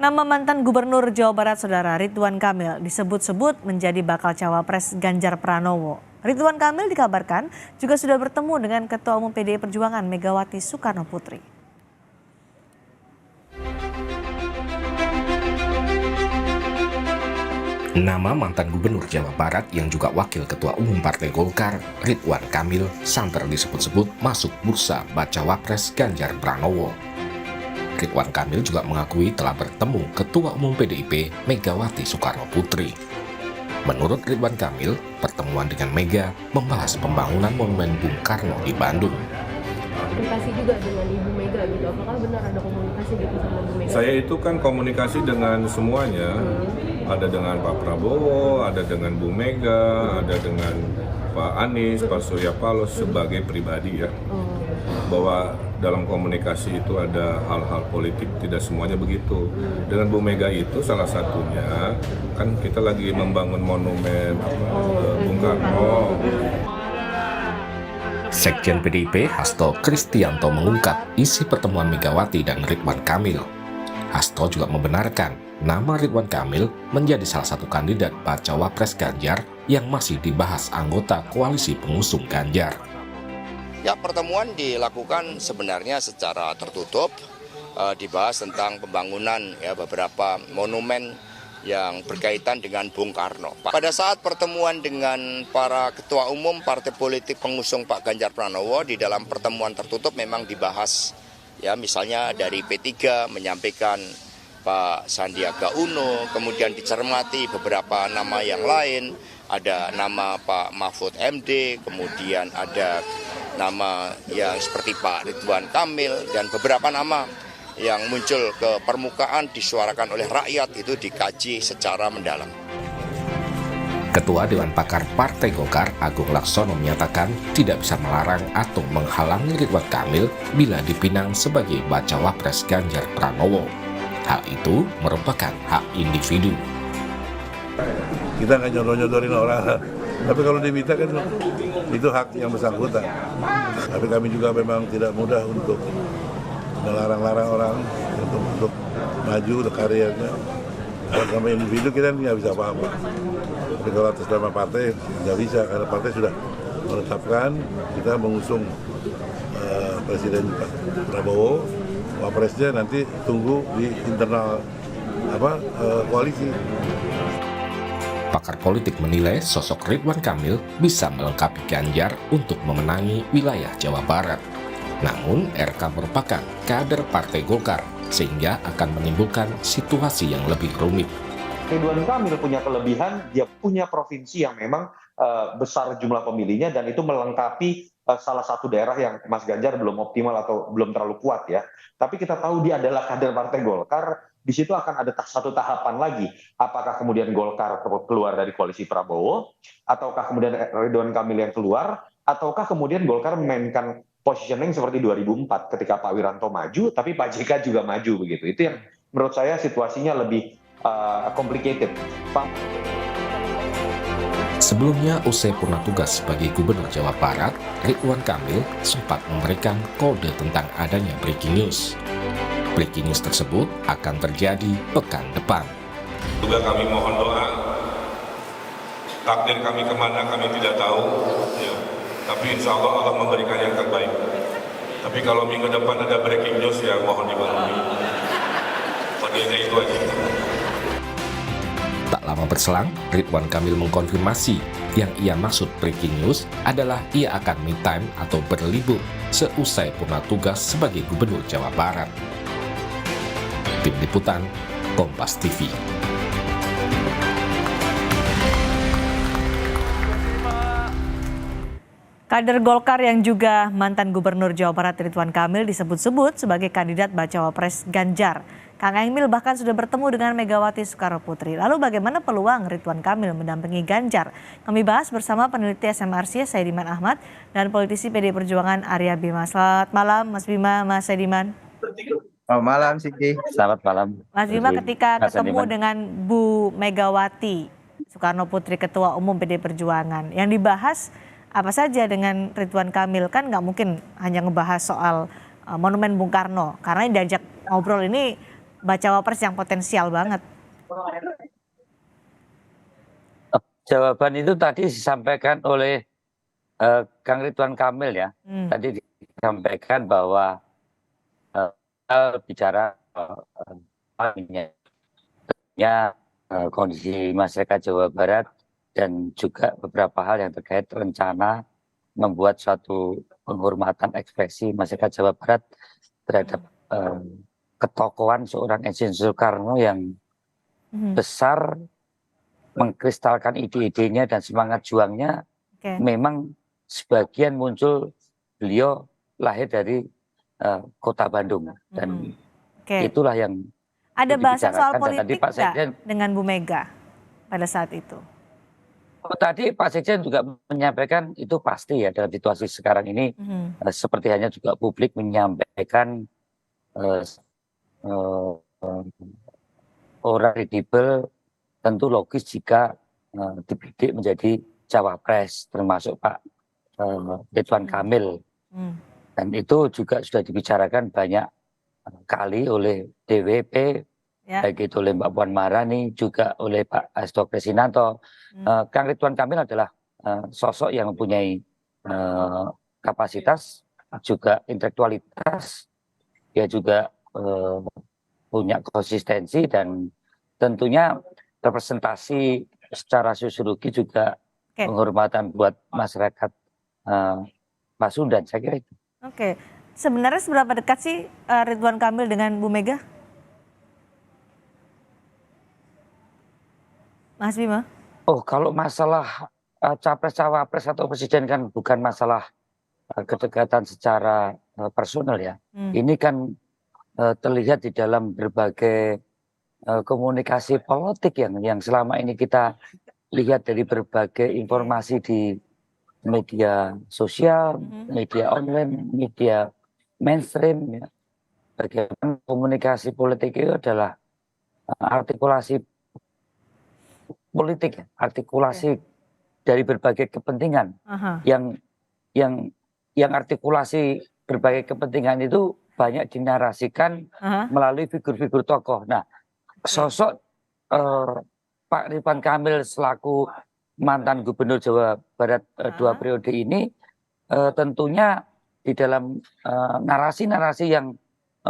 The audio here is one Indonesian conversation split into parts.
Nama mantan Gubernur Jawa Barat Saudara Ridwan Kamil disebut-sebut menjadi bakal cawapres Ganjar Pranowo. Ridwan Kamil dikabarkan juga sudah bertemu dengan Ketua Umum PDI Perjuangan Megawati Soekarno Putri. Nama mantan Gubernur Jawa Barat yang juga Wakil Ketua Umum Partai Golkar, Ridwan Kamil, santer disebut-sebut masuk bursa bacawa pres Ganjar Pranowo. Ridwan Kamil juga mengakui telah bertemu Ketua Umum PDIP Megawati Soekarno Putri. Menurut Ridwan Kamil, pertemuan dengan Mega membahas pembangunan Monumen Bung Karno di Bandung. Komunikasi juga dengan Ibu Mega gitu, apakah benar ada komunikasi gitu sama Ibu Mega? Saya itu kan komunikasi dengan semuanya, ada dengan Pak Prabowo, ada dengan Bu Mega, ada dengan Pak Anies, Pak Surya Paloh sebagai pribadi ya. Bahwa dalam komunikasi itu ada hal-hal politik, tidak semuanya begitu. Dengan Bu Mega itu salah satunya, kan kita lagi membangun monumen Bung Karno. Sekjen PDIP Hasto Kristianto mengungkap isi pertemuan Megawati dan Ridwan Kamil. Hasto juga membenarkan nama Ridwan Kamil menjadi salah satu kandidat bacawa pres Ganjar yang masih dibahas anggota koalisi pengusung Ganjar. Ya, pertemuan dilakukan sebenarnya secara tertutup, dibahas tentang pembangunan ya beberapa monumen yang berkaitan dengan Bung Karno. Pada saat pertemuan dengan para ketua umum partai politik pengusung Pak Ganjar Pranowo, di dalam pertemuan tertutup memang dibahas ya, misalnya dari P3 menyampaikan Pak Sandiaga Uno, kemudian dicermati beberapa nama yang lain, ada nama Pak Mahfud MD, kemudian ada nama yang seperti Pak Ridwan Kamil, dan beberapa nama yang muncul ke permukaan disuarakan oleh rakyat itu dikaji secara mendalam. Ketua Dewan Pakar Partai Golkar Agung Laksono menyatakan tidak bisa melarang atau menghalangi Ridwan Kamil bila dipinang sebagai bacawa pres Ganjar Pranowo. Hal itu merupakan hak individu. Kita nggak nyodor-nyodorin orang, tapi kalau diminta kan itu hak yang bersangkutan. Tapi kami juga memang tidak mudah untuk melarang-larang orang untuk maju untuk karirnya. Kalau sama individu kita nggak bisa apa-apa. Tapi kalau atas nama partai nggak bisa, karena partai sudah menetapkan kita mengusung Presiden Pak Prabowo. Wapresnya nanti tunggu di internal koalisi. Pakar politik menilai sosok Ridwan Kamil bisa melengkapi Ganjar untuk memenangi wilayah Jawa Barat. Namun RK merupakan kader Partai Golkar sehingga akan menimbulkan situasi yang lebih rumit. Ridwan Kamil punya kelebihan, dia punya provinsi yang memang besar jumlah pemilihnya dan itu melengkapi salah satu daerah yang Mas Ganjar belum optimal atau belum terlalu kuat ya. Tapi kita tahu dia adalah kader Partai Golkar, di situ akan ada satu tahapan lagi. Apakah kemudian Golkar keluar dari koalisi Prabowo, ataukah kemudian Ridwan Kamil yang keluar, ataukah kemudian Golkar memainkan positioning seperti 2004 ketika Pak Wiranto maju, tapi Pak JK juga maju begitu. Itu yang menurut saya situasinya lebih complicated. Sebelumnya, usai purna tugas sebagai Gubernur Jawa Barat, Ridwan Kamil sempat memberikan kode tentang adanya breaking news. Breaking news tersebut akan terjadi pekan depan. Juga kami mohon doa, takdir kami kemana kami tidak tahu, ya. Tapi insya Allah Allah memberikan yang terbaik. Tapi kalau minggu depan ada breaking news ya mohon dimaklumi. Kodenya itu aja. Tak lama berselang, Ridwan Kamil mengkonfirmasi yang ia maksud breaking news adalah ia akan me time atau berlibur seusai purna tugas sebagai Gubernur Jawa Barat. Tim Liputan, Kompas TV. Kader Golkar yang juga mantan Gubernur Jawa Barat Ridwan Kamil disebut-sebut sebagai kandidat bacawa pres Ganjar. Kang Emil bahkan sudah bertemu dengan Megawati Soekarno Putri. Lalu bagaimana peluang Ridwan Kamil mendampingi Ganjar? Kami bahas bersama peneliti SMRC Saidiman Ahmad dan politisi PD Perjuangan Arya Bima. Selamat malam Mas Bima, Mas Saidiman. Selamat malam Siti. Selamat malam. Mas Bima, ketika ketemu dengan Bu Megawati Soekarno Putri Ketua Umum PD Perjuangan, yang dibahas apa saja dengan Ridwan Kamil? Kan nggak mungkin hanya ngebahas soal Monumen Bung Karno, karena yang diajak ngobrol ini bacawa pres yang potensial banget? Jawaban itu tadi disampaikan oleh Kang Ridwan Kamil ya. Tadi disampaikan bahwa bicara kondisi masyarakat Jawa Barat dan juga beberapa hal yang terkait rencana membuat suatu penghormatan ekspresi masyarakat Jawa Barat terhadap ketokohan seorang Ejin Soekarno yang besar, mengkristalkan ide-idenya dan semangat juangnya. Memang sebagian muncul beliau lahir dari kota Bandung dan itulah yang ada bahasan soal dibicarakan. Dan tadi politik Pak Sekjen dengan Bu Mega pada saat itu? Tadi Pak Sekjen juga menyampaikan itu pasti ya dalam situasi sekarang ini, seperti hanya juga publik menyampaikan orang kredibel, tentu logis jika dibidik menjadi cawapres, termasuk Pak Ridwan Kamil. Dan itu juga sudah dibicarakan banyak kali oleh DWP, baik itu oleh Mbak Puan Maharani, juga oleh Pak Hasto Kristianto. Kang Ridwan Kamil adalah sosok yang mempunyai kapasitas, juga intelektualitas, dia juga punya konsistensi dan tentunya representasi secara sosiologi juga penghormatan buat masyarakat Pasundan, saya kira itu. Sebenarnya seberapa dekat sih Ridwan Kamil dengan Bu Mega? Mas Bima? Oh, kalau masalah capres cawapres atau presiden kan bukan masalah kedekatan secara personal ya. Ini kan terlihat di dalam berbagai komunikasi politik yang selama ini kita lihat dari berbagai informasi di media sosial, media online, media mainstream ya. Bagaimana komunikasi politik itu adalah artikulasi politik, artikulasi dari berbagai kepentingan yang artikulasi berbagai kepentingan itu banyak dinarasikan melalui figur-figur tokoh. Nah, sosok Pak Ridwan Kamil selaku mantan Gubernur Jawa Barat 2 periode ini tentunya di dalam narasi-narasi yang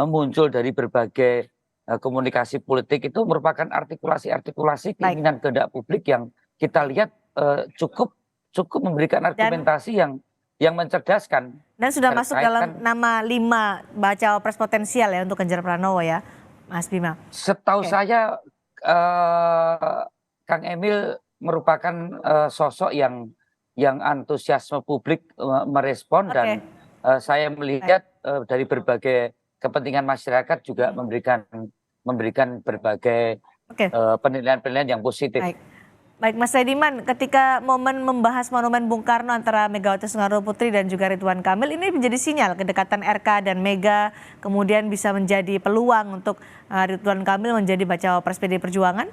muncul dari berbagai komunikasi politik itu merupakan artikulasi keinginan kehendak publik yang kita lihat cukup memberikan argumentasi yang mencerdaskan. Dan sudah masuk dalam nama 5 bacawa pres potensial ya untuk Ganjar Pranowo ya, Mas Bima. Setahu saya Kang Emil merupakan sosok yang antusiasme publik merespon dan saya melihat dari berbagai kepentingan masyarakat juga memberikan berbagai penilaian-penilaian yang positif. Baik Mas Saidiman, ketika momen membahas monumen Bung Karno antara Megawati Soekarno Putri dan juga Ridwan Kamil, ini menjadi sinyal kedekatan RK dan Mega kemudian bisa menjadi peluang untuk Ridwan Kamil menjadi bacawa pres PDI Perjuangan?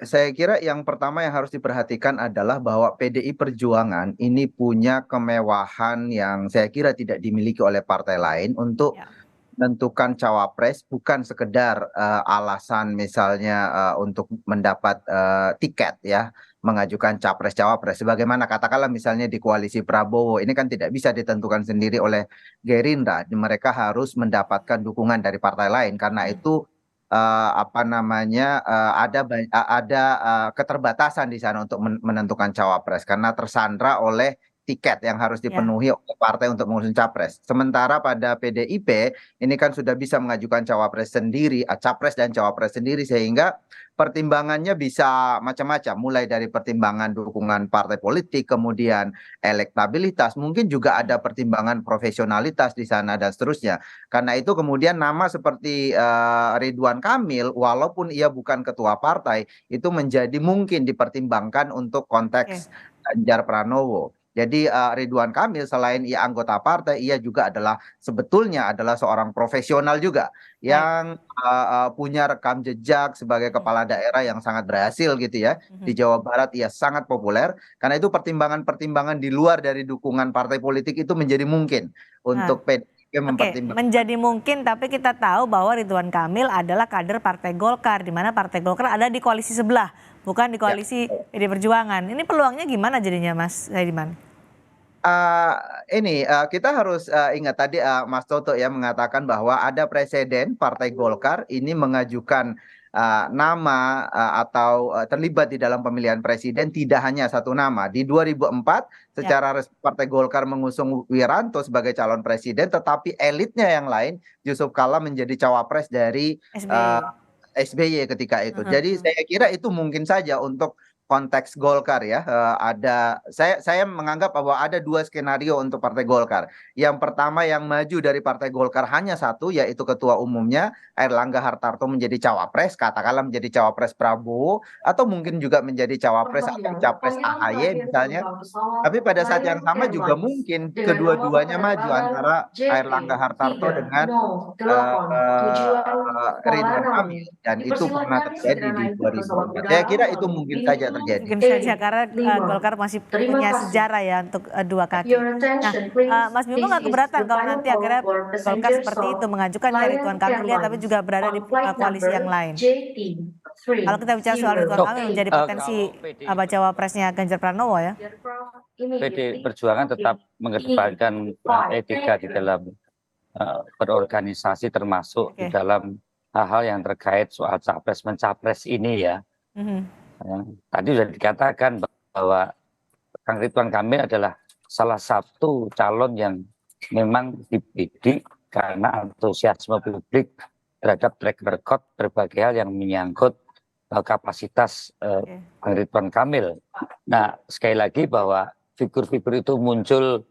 Saya kira yang pertama yang harus diperhatikan adalah bahwa PDI Perjuangan ini punya kemewahan yang saya kira tidak dimiliki oleh partai lain untuk menentukan cawapres, bukan sekedar alasan misalnya untuk mendapat tiket ya, mengajukan capres cawapres. Sebagaimana katakanlah misalnya di koalisi Prabowo, ini kan tidak bisa ditentukan sendiri oleh Gerindra, mereka harus mendapatkan dukungan dari partai lain, karena itu ada keterbatasan di sana untuk menentukan cawapres karena tersandra oleh tiket yang harus dipenuhi oleh partai untuk mengusung capres. Sementara pada PDIP ini kan sudah bisa mengajukan cawapres sendiri, capres dan cawapres sendiri, sehingga pertimbangannya bisa macam-macam, mulai dari pertimbangan dukungan partai politik, kemudian elektabilitas, mungkin juga ada pertimbangan profesionalitas di sana dan seterusnya. Karena itu kemudian nama seperti Ridwan Kamil, walaupun ia bukan ketua partai, itu menjadi mungkin dipertimbangkan untuk konteks Ganjar Pranowo. Jadi Ridwan Kamil selain ia anggota partai, ia juga sebetulnya adalah seorang profesional juga yang punya rekam jejak sebagai kepala daerah yang sangat berhasil gitu ya. Di Jawa Barat ia sangat populer, karena itu pertimbangan-pertimbangan di luar dari dukungan partai politik itu menjadi mungkin untuk PDIP menjadi mungkin, tapi kita tahu bahwa Ridwan Kamil adalah kader Partai Golkar, di mana Partai Golkar ada di koalisi sebelah, bukan di koalisi PD Perjuangan. Ini peluangnya gimana jadinya, Mas Saidiman? Kita harus ingat tadi Mas Toto ya mengatakan bahwa ada presiden Partai Golkar ini mengajukan nama atau terlibat di dalam pemilihan presiden tidak hanya satu nama. Di 2004 secara resmi Partai Golkar mengusung Wiranto sebagai calon presiden, tetapi elitnya yang lain Yusuf Kala menjadi cawapres dari SBY ketika itu. Jadi saya kira itu mungkin saja untuk konteks Golkar ya. Saya menganggap bahwa ada dua skenario untuk Partai Golkar. Yang pertama yang maju dari Partai Golkar hanya satu, yaitu ketua umumnya Airlangga Hartarto menjadi cawapres, katakanlah menjadi cawapres Prabowo, atau mungkin juga menjadi cawapres atau capres AHY misalnya. Tapi pada saat yang sama juga mungkin kedua-duanya maju antara Airlangga Hartarto dengan Ridwan Kamil, dan itu pernah terjadi di 2004. Saya kira itu mungkin saja terjadi. Mungkin saja karena Golkar masih punya sejarah ya untuk dua kaki. Nah, Mas Bimo nggak keberatan kalau nanti akhirnya Golkar seperti itu mengajukan Ridwan Kamil, tapi juga berada di koalisi yang lain. Kalau kita bicara soal Ridwan Kamil menjadi potensi bacawa presnya Ganjar Pranowo ya. PD Perjuangan tetap mengedepankan etika di dalam berorganisasi, termasuk di dalam hal-hal yang terkait soal capres mencapres ini ya. Tadi sudah dikatakan bahwa Kang Ridwan Kamil adalah salah satu calon yang memang dibidik karena antusiasme publik terhadap track record berbagai hal yang menyangkut kapasitas Kang Ridwan Kamil. Nah, sekali lagi bahwa figur-figur itu muncul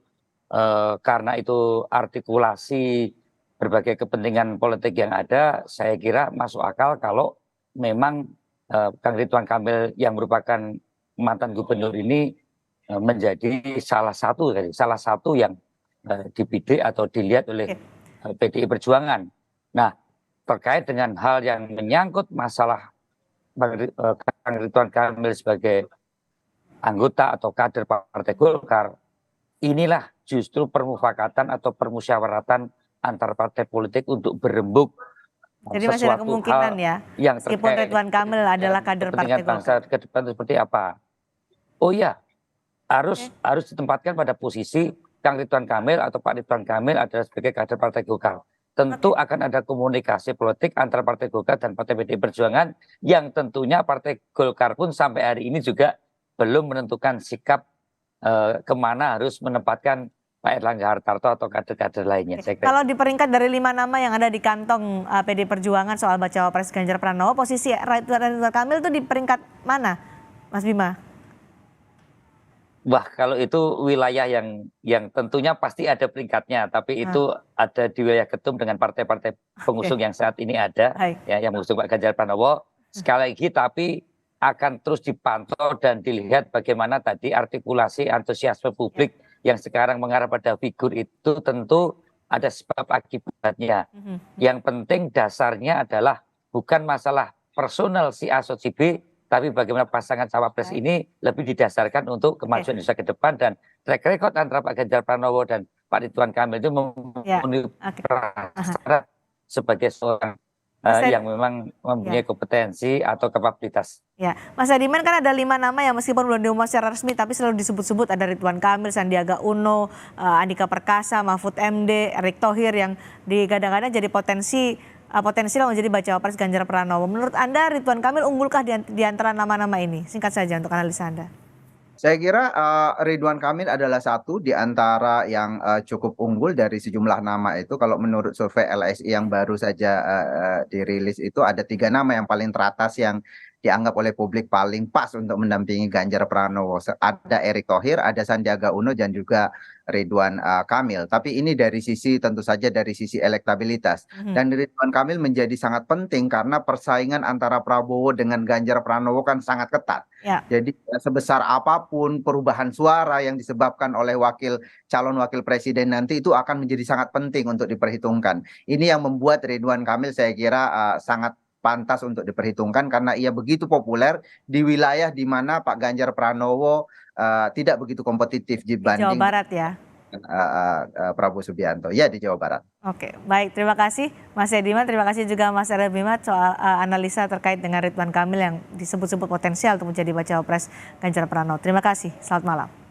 karena itu artikulasi berbagai kepentingan politik yang ada. Saya kira masuk akal kalau memang Kang Ridwan Kamil yang merupakan mantan gubernur ini menjadi salah satu yang dibidik atau dilihat oleh PDI Perjuangan. Nah, terkait dengan hal yang menyangkut masalah Kang Ridwan Kamil sebagai anggota atau kader Partai Golkar, inilah justru permufakatan atau permusyawaratan antar partai politik untuk berembuk. Jadi masih ada kemungkinan ya, yang meskipun Ridwan Kamil adalah kader Partai Golkar. Ke depan seperti apa? Oh iya, harus ditempatkan pada posisi Kang Ridwan Kamil atau Pak Ridwan Kamil adalah sebagai kader Partai Golkar. Tentu akan ada komunikasi politik antara Partai Golkar dan Partai PDI Perjuangan, yang tentunya Partai Golkar pun sampai hari ini juga belum menentukan sikap kemana harus menempatkan Pak Airlangga Hartarto atau kader-kader lainnya. Kalau di peringkat dari 5 nama yang ada di kantong PD Perjuangan soal bacawa pres Ganjar Pranowo, posisi Ridwan Kamil itu di peringkat mana, Mas Bima? Wah, kalau itu wilayah yang tentunya pasti ada peringkatnya, tapi itu ada di wilayah ketum dengan partai-partai pengusung yang saat ini ada, ya, yang mengusung Pak Ganjar Pranowo. Sekali lagi, tapi akan terus dipantau dan dilihat bagaimana tadi artikulasi antusiasme publik yang sekarang mengarah pada figur itu. Tentu ada sebab akibatnya. Yang penting dasarnya adalah bukan masalah personal si A atau si B, tapi bagaimana pasangan cawapres ini lebih didasarkan untuk kemajuan Indonesia ke depan, dan track record antara Pak Ganjar Pranowo dan Pak Ridwan Kamil itu memenuhi prasyarat sebagai seorang yang memang mempunyai kompetensi atau kapabilitas. Ya, Mas Saidiman, kan ada 5 nama yang meskipun belum diumumkan secara resmi tapi selalu disebut-sebut, ada Ridwan Kamil, Sandiaga Uno, Andika Perkasa, Mahfud MD, Erick Thohir yang digadang-gadang jadi potensial menjadi bacawa pres Ganjar Pranowo. Menurut Anda Ridwan Kamil unggulkah di antara nama-nama ini? Singkat saja untuk analisa Anda. Saya kira Ridwan Kamil adalah satu di antara yang cukup unggul dari sejumlah nama itu. Kalau menurut survei LSI yang baru saja dirilis itu ada 3 nama yang paling teratas yang dianggap oleh publik paling pas untuk mendampingi Ganjar Pranowo. Ada Erick Thohir, ada Sandiaga Uno, dan juga Ridwan Kamil. Tapi ini dari sisi, tentu saja dari sisi elektabilitas. Dan Ridwan Kamil menjadi sangat penting karena persaingan antara Prabowo dengan Ganjar Pranowo kan sangat ketat. Jadi sebesar apapun perubahan suara yang disebabkan oleh calon wakil presiden nanti, itu akan menjadi sangat penting untuk diperhitungkan. Ini yang membuat Ridwan Kamil saya kira sangat pantas untuk diperhitungkan karena ia begitu populer di wilayah di mana Pak Ganjar Pranowo tidak begitu kompetitif dibanding Jawa Barat ya. Prabowo Subianto ya di Jawa Barat. Oke, baik. Terima kasih Mas Ediman, terima kasih juga Mas Arya Bima soal analisa terkait dengan Ridwan Kamil yang disebut-sebut potensial untuk menjadi bacawa pres Ganjar Pranowo. Terima kasih, selamat malam.